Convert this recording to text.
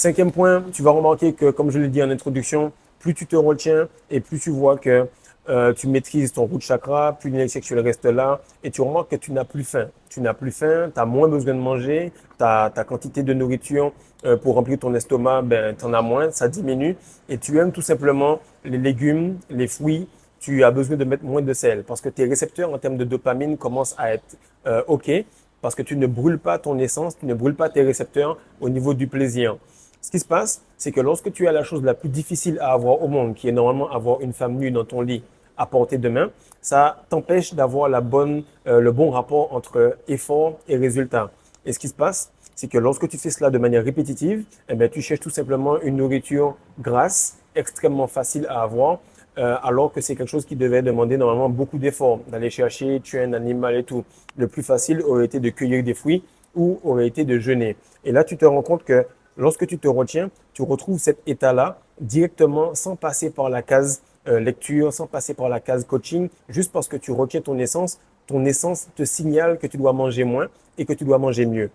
Cinquième point, tu vas remarquer que, comme je l'ai dit en introduction, plus tu te retiens et plus tu vois que tu maîtrises ton root chakra, plus l'énergie sexuelle reste là et tu remarques que tu n'as plus faim. Tu n'as plus faim, tu as moins besoin de manger, ta quantité de nourriture pour remplir ton estomac, ben, tu en as moins, ça diminue et tu aimes tout simplement les légumes, les fruits. Tu as besoin de mettre moins de sel parce que tes récepteurs en termes de dopamine commencent à être OK parce que tu ne brûles pas ton essence, tu ne brûles pas tes récepteurs au niveau du plaisir. Ce qui se passe, c'est que lorsque tu as la chose la plus difficile à avoir au monde, qui est normalement avoir une femme nue dans ton lit à portée de main, ça t'empêche d'avoir le bon rapport entre effort et résultat. Et ce qui se passe, c'est que lorsque tu fais cela de manière répétitive, eh bien, tu cherches tout simplement une nourriture grasse, extrêmement facile à avoir, alors que c'est quelque chose qui devait demander normalement beaucoup d'efforts, d'aller chercher, tuer un animal et tout. Le plus facile aurait été de cueillir des fruits ou aurait été de jeûner. Et là, tu te rends compte que lorsque tu te retiens, tu retrouves cet état-là directement sans passer par la case lecture, sans passer par la case coaching, juste parce que tu retiens ton essence te signale que tu dois manger moins et que tu dois manger mieux.